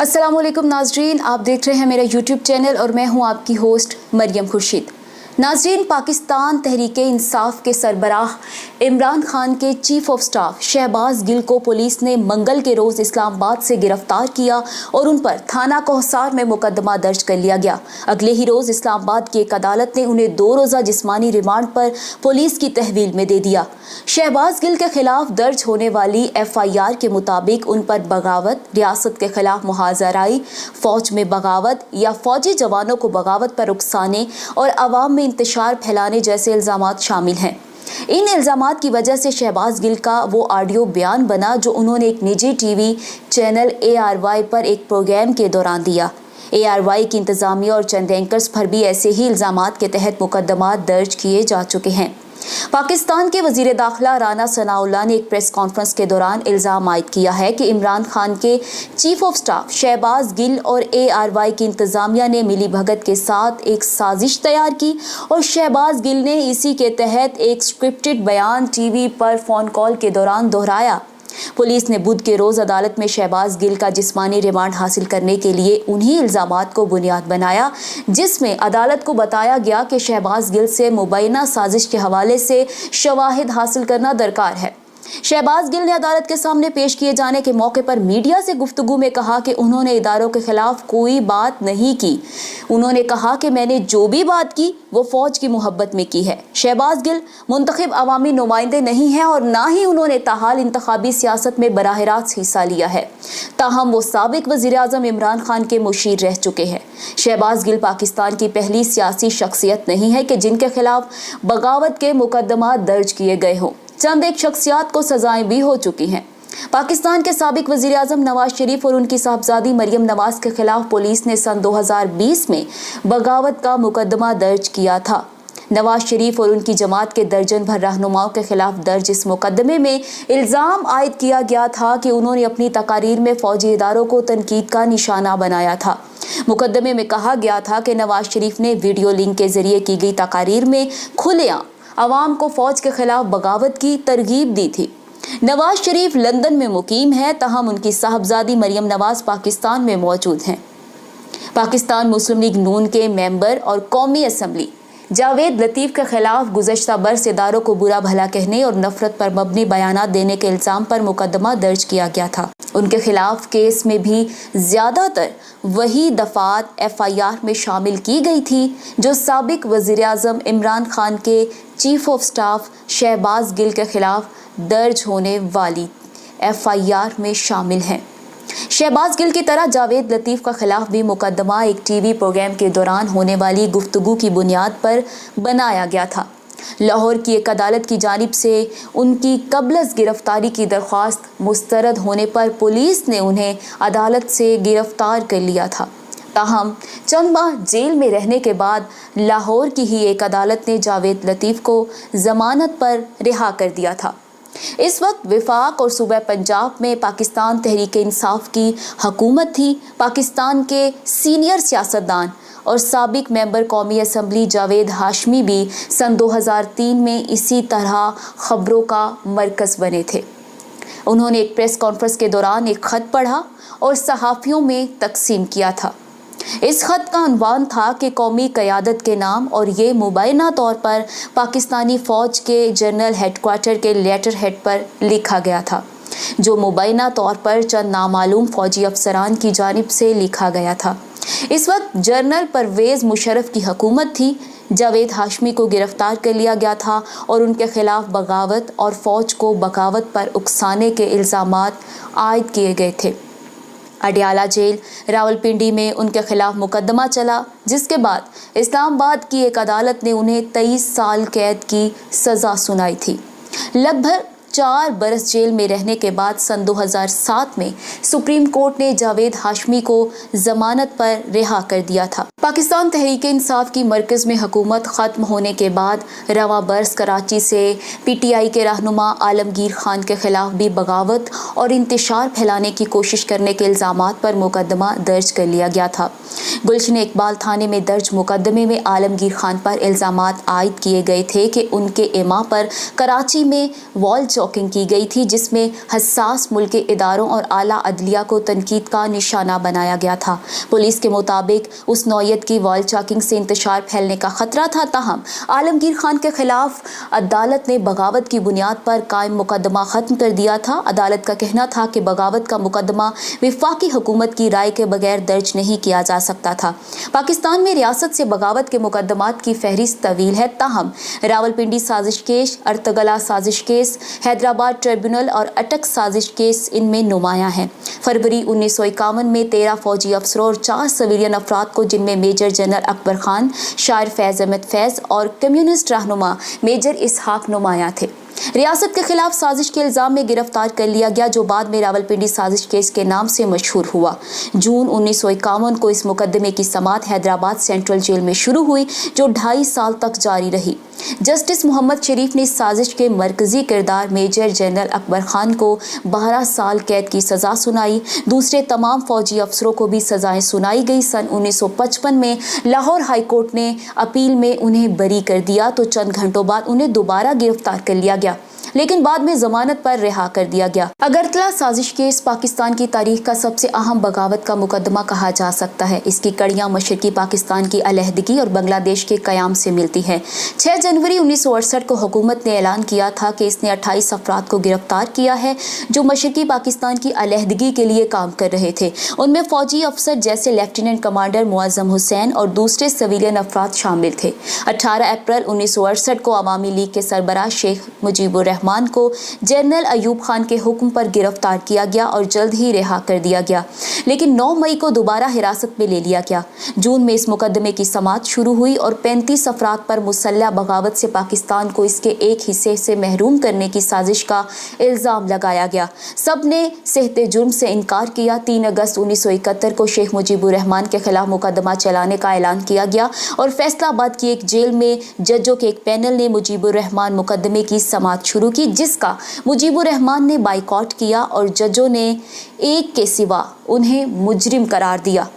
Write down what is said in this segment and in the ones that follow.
अस्सलाम वालेकुम नाजरीन, आप देख रहे हैं मेरा यूट्यूब चैनल और मैं हूं आपकी होस्ट मरियम खुर्शीद। नाजरीन, पाकिस्तान तहरीके इंसाफ के सरबराह इमरान खान के chief of staff Shahbaz Gill को पुलिस ने मंगल के रोज़ इस्लामाबाद से गिरफ्तार किया और उन पर थाना कोहसार में मुकदमा दर्ज कर लिया गया। अगले ही रोज़ इस्लामाबाद की एक अदालत ने उन्हें 2 रोज़ा जिस्मानी रिमांड पर पुलिस की तहवील में दे दिया। शहबाज गिल के खिलाफ दर्ज होने वाली FIR के मुताबिक उन पर बगावत, रियासत के खिलाफ मुहाजराई, फौज में बगावत या फौजी जवानों को बगावत पर उकसाने और अवाम में इंतशार फैलाने जैसे इल्ज़ामात शामिल हैं। इन इल्ज़ामात की वजह से शहबाज गिल का वो ऑडियो बयान बना जो उन्होंने एक निजी TV चैनल ARY पर एक प्रोग्राम के दौरान दिया। ARY की इंतज़ामिया और चंद एंकर्स पर भी ऐसे ही इल्ज़ामात के तहत मुकदमा दर्ज किए जा चुके हैं। पाकिस्तान के वज़ीर दाखिला राना सनाउल्लाह ने एक प्रेस कॉन्फ्रेंस के दौरान इल्ज़ाम आयद किया है कि इमरान खान के chief of staff Shahbaz Gill और ARY की इंतज़ामिया ने मिली भगत के साथ एक साजिश तैयार की और शहबाज गिल ने इसी के तहत एक स्क्रिप्टेड बयान TV पर फ़ोन कॉल के दौरान दोहराया। पुलिस ने बुध के रोज़ अदालत में शहबाज गिल का जिस्मानी रिमांड हासिल करने के लिए उन्हीं इल्ज़ामात को बुनियाद बनाया जिसमें अदालत को बताया गया कि शहबाज गिल से मुबैना साजिश के हवाले से शवाहिद हासिल करना दरकार है। शहबाज गिल ने अदालत के सामने पेश किए जाने के मौके पर मीडिया से गुफ्तगू में कहा कि उन्होंने इदारों के खिलाफ कोई बात नहीं की। उन्होंने कहा कि मैंने जो भी बात की वो फौज की मोहब्बत में की है। शहबाज गिल मुंतखब अवामी नुमाइंदे नहीं हैं और ना ही उन्होंने ताहाल इंतखाबी सियासत में बराह रास्त हिस्सा लिया है। ताहम वो साबिक वज़ीर आज़म इमरान खान के मुशीर रह चुके हैं। शहबाज गिल पाकिस्तान की पहली सियासी शख्सियत नहीं है कि जिनके खिलाफ बगावत के मुकदमा दर्ज किए गए हों। चंद एक शख्सियात को सजाएं भी हो चुकी हैं। पाकिस्तान के साबिक वज़ीर आज़म नवाज शरीफ और उनकी साहबजादी मरियम नवाज के खिलाफ पुलिस ने सन 2020 में बगावत का मुकदमा दर्ज किया था। नवाज शरीफ और उनकी जमात के दर्जन भर रहनुमाओं के खिलाफ दर्ज इस मुकदमे में इल्ज़ाम आयद किया गया था कि उन्होंने अपनी तकारीर में फौजी इदारों को तनकीद का निशाना बनाया था। मुकदमे में कहा गया था कि नवाज शरीफ ने वीडियो लिंक के जरिए की गई तकारीर में खुलेआम अवाम को फौज के खिलाफ बगावत की तरगीब दी थी। नवाज शरीफ लंदन में मुकीम है, तहम उनकी साहबजादी मरियम नवाज पाकिस्तान में मौजूद हैं। पाकिस्तान मुस्लिम लीग नून के मेंबर और कौमी असम्बली जावेद लतीफ़ के खिलाफ गुज़श्ता बरस इदारों को बुरा भला कहने और नफरत पर मबनी बयानात देने के इल्ज़ाम पर मुकदमा दर्ज किया गया था। उनके खिलाफ केस में भी ज़्यादातर वही दफ़ात FIR में शामिल की गई थी जो साबिक वज़ीर आज़म इमरान खान के chief of staff Shahbaz Gill के खिलाफ दर्ज होने वाली FIR में शामिल हैं। शहबाज गिल की तरह जावेद लतीफ़ का खिलाफ भी मुकदमा एक TV प्रोग्राम के दौरान होने वाली गुफ्तगू की बुनियाद पर बनाया गया था। लाहौर की एक अदालत की जानिब से उनकी कबलस गिरफ्तारी की दरख्वास्त मुस्तरद होने पर पुलिस ने उन्हें अदालत से गिरफ्तार कर लिया था। ताहम चंद माह जेल में रहने के बाद लाहौर की ही एक अदालत ने जावेद लतीफ़ को ज़मानत पर रिहा कर दिया था। इस वक्त वफाक और सूबा पंजाब में पाकिस्तान तहरीके इंसाफ की हुकूमत थी। पाकिस्तान के सीनियर सियासतदान और साबिक मेंबर कौमी असम्बली जावेद हाशमी भी सन 2003 में इसी तरह खबरों का मरकज़ बने थे। उन्होंने एक प्रेस कॉन्फ्रेंस के दौरान एक ख़त पढ़ा और सहाफ़ियों में तकसीम किया था। इस ख़त का उन्वान था कि कौमी क़यादत के नाम और ये मुबैना तौर पर पाकिस्तानी फ़ौज के जनरल हेडक्वार्टर के लेटर हेड पर लिखा गया था, जो मुबैना तौर पर चंद नामालूम फ़ौजी अफसरान की जानिब से लिखा गया था। इस वक्त जनरल परवेज़ मुशर्रफ की हुकूमत थी। जावेद हाशमी को गिरफ्तार कर लिया गया था और उनके खिलाफ बगावत और फ़ौज को बगावत पर उकसाने के इल्ज़ामात आयद किए गए थे। अडियाला जेल रावलपिंडी में उनके खिलाफ मुकदमा चला, जिसके बाद इस्लामाबाद की एक अदालत ने उन्हें 23 साल कैद की सज़ा सुनाई थी। लगभग 4 बरस जेल में रहने के बाद सन 2007 में सुप्रीम कोर्ट ने जावेद हाशमी को ज़मानत पर रिहा कर दिया था। पाकिस्तान तहरीक इंसाफ की मरकज़ में हुकूमत ख़त्म होने के बाद रवां बरस कराची से PTI के रहनुमा आलमगीर खान के ख़िलाफ़ भी बगावत और इंतशार फैलाने की कोशिश करने के इल्ज़ामात पर मुकदमा दर्ज कर लिया गया था। गुलशन इकबाल थाने में दर्ज मुकदमे में आलमगीर खान पर इल्ज़ामात आयद किए गए थे कि उनके इमा पर कराची में वॉल चॉकिंग की गई थी, जिसमें हसास मुल्की इदारों और आला अदलिया को तनकीद का निशाना बनाया गया था। पुलिस के मुताबिक उस नौयत की वॉल चॉकिंग से इंतशार फैलने का खतरा था। ताहम आलमगीर खान के खिलाफ अदालत ने बगावत की बुनियाद पर कायम मुकदमा ख़त्म कर दिया था। अदालत का कहना था कि बगावत का मुकदमा वफाकी हुकूमत की राय के बगैर दर्ज नहीं किया जा सकता था। पाकिस्तान में रियासत से बगावत के मुकदमात की फहरिस्त तवील है। ताहम रावलपिंडी साजिश केस, अर्तगला साजिश केस, हैदराबाद ट्रिब्यूनल और अटक साजिश केस इनमें नुमायां हैं। फरवरी 1951 में 13 फौजी अफसरों और 4 सिविलियन अफराद को, जिनमें मेजर जनरल अकबर खान, शायर फैज़ अहमद फैज़ और कम्युनिस्ट रहनुमा मेजर इसहाक नुमायां थे, रियासत के खिलाफ साजिश के इल्ज़ाम में गिरफ्तार कर लिया गया, जो बाद में रावलपिंडी साजिश केस के नाम से मशहूर हुआ। जून 1951 को इस मुकदमे की समाअत हैदराबाद सेंट्रल जेल में शुरू हुई, जो 2.5 साल तक जारी रही। जस्टिस मोहम्मद शरीफ ने इस साजिश के मरकजी किरदार मेजर जनरल अकबर खान को 12 साल कैद की सज़ा सुनाई। दूसरे तमाम फौजी अफसरों को भी सज़ाएं सुनाई गई। सन 1955 में लाहौर हाई कोर्ट ने अपील में उन्हें बरी कर दिया, तो चंद घंटों बाद उन्हें दोबारा गिरफ्तार कर लिया गया, लेकिन बाद में जमानत पर रिहा कर दिया गया। अगरतला साजिश केस पाकिस्तान की तारीख का सबसे अहम बगावत का मुकदमा कहा जा सकता है। इसकी कड़ियां मशरकी पाकिस्तान की अलहदगी और बांग्लादेश के कयाम से मिलती हैं। 6 जनवरी 1968 को हुकूमत ने ऐलान किया था कि इसने 28 अफराद को गिरफ्तार किया है, जो मशरकी पाकिस्तान की अलहदगी के लिए काम कर रहे थे। उनमें फौजी अफसर जैसे लेफ्टिनेंट कमांडर मुअज़्ज़म हुसैन और दूसरे सिविलियन अफराद शामिल थे। 18 अप्रैल 1968 को अवामी लीग के सरबराह शेख मुजीबुर रहमान को जनरल अयूब खान के हुक्म पर गिरफ्तार किया गया और जल्द ही रिहा कर दिया गया, लेकिन 9 मई को दोबारा हिरासत में ले लिया गया। जून में इस मुकदमे की समाअत शुरू हुई और 35 अफराद पर मुसल्लह बगावत से पाकिस्तान को इसके एक हिस्से से महरूम करने की साजिश का इल्ज़ाम लगाया गया। सब ने सेहते जुर्म से इनकार किया। 3 अगस्त 1971 को शेख मुजीबुर रहमान के खिलाफ मुकदमा चलाने का ऐलान किया गया और फैसलाबाद की एक जेल में जजों के एक पैनल ने मुजीबुर रहमान मुकदमे की समाअत शुरू की, जिसका मुजीबुर रहमान ने बाइकॉट किया और जजों ने एक के सिवा उन्हें मुजरिम करार दिया।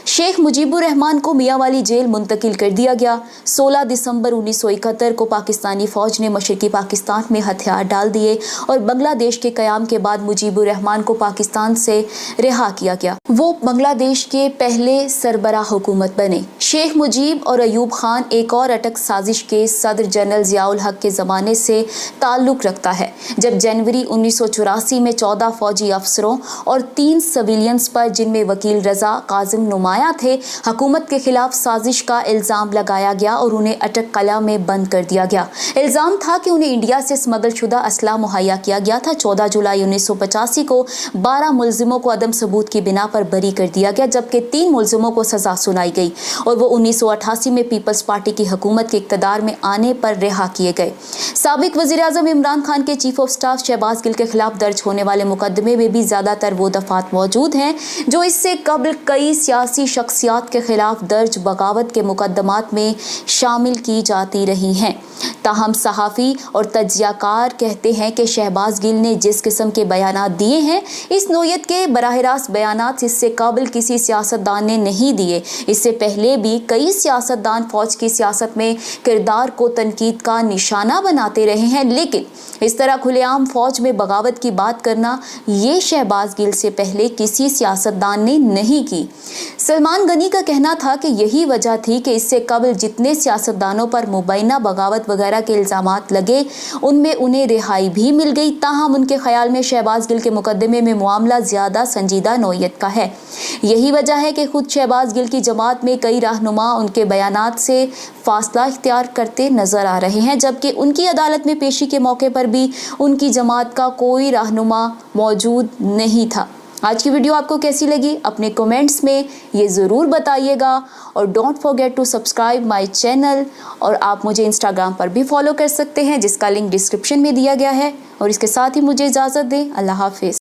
शेख मुजीबुर रहमान को मियांवाली जेल मुंतकिल कर दिया गया। 16 दिसंबर 1971 को पाकिस्तानी फौज ने मशरकी पाकिस्तान में हथियार डाल दिए और बांग्लादेश के कयाम के बाद मुजीबुर रहमान को पाकिस्तान से रिहा किया गया। वो बांग्लादेश के पहले सरबराह हुकूमत बने। शेख मुजीब और अयूब खान एक और अटक साजिश के सदर जनरल ज़ियाउल हक के ज़माने से ताल्लुक़ रखता है, जब जनवरी 1984 में 14 फौजी अफसरों और 3 सिविलियंस पर, जिनमें वकील रज़ा काजिम नुमाया थे, हुकूमत के खिलाफ साजिश का इल्ज़ाम लगाया गया और उन्हें अटक कला में बंद कर दिया गया। इल्ज़ाम था कि उन्हें इंडिया से स्मगल शुदा असला मुहैया किया गया था। 14 जुलाई 1985 को 12 मुल्ज़िमों को अदम सबूत की बिना पर बरी कर दिया गया, जबकि 3 मुल्ज़िमों को सज़ा सुनाई गई और वो 1988 में पीपल्स पार्टी की हुकूमत के इक़्तिदार में आने पर रिहा किए गए। साबिक वज़ीर-ए-आज़म इमरान खान के chief of staff Shahbaz Gill के खिलाफ दर्ज होने वाले मुकदमे में भी ज़्यादातर वो दफ़ात मौजूद हैं जो इससे कबल कई सियासी शख्सियात के खिलाफ दर्ज बगावत के मुकदमात में शामिल की जाती रही हैं। ताहम सहाफ़ी और तज्ज़ियाकार कहते हैं कि शहबाज गिल ने जिस किस्म के बयानात दिए हैं, इस नोयत के बराह रास्त बयानात इससे काबिल किसी सियासतदान ने नहीं दिए। इससे पहले भी कई सियासतदान फ़ौज की सियासत में किरदार को तनकीद का निशाना बनाते रहे हैं, लेकिन इस तरह खुलेआम फ़ौज में बगावत की बात करना ये शहबाज गिल से पहले किसी सियासतदान ने नहीं की। सलमान गनी का कहना था कि यही वजह थी कि इससे कबल जितने सियासतदानों पर मुबैना बगावत वगैरह के इल्ज़ामात लगे, उनमें उन्हें रिहाई भी मिल गई। ताहम उनके ख्याल में शहबाज गिल के मुकदमे में मामला ज़्यादा संजीदा नौयत का है। यही वजह है कि खुद शहबाज गिल की जमात में कई रहनुमा उनके बयानात से फासला इख्तियार करते नज़र आ रहे हैं, जबकि उनकी अदालत में पेशी के मौके पर भी उनकी जमात का कोई रहनुमा मौजूद नहीं था। आज की वीडियो आपको कैसी लगी? अपने कमेंट्स में ये ज़रूर बताइएगा और don't forget to subscribe my channel. और आप मुझे इंस्टाग्राम पर भी फॉलो कर सकते हैं, जिसका लिंक डिस्क्रिप्शन में दिया गया है। और इसके साथ ही मुझे इजाज़त दें। अल्लाह हाफिज़।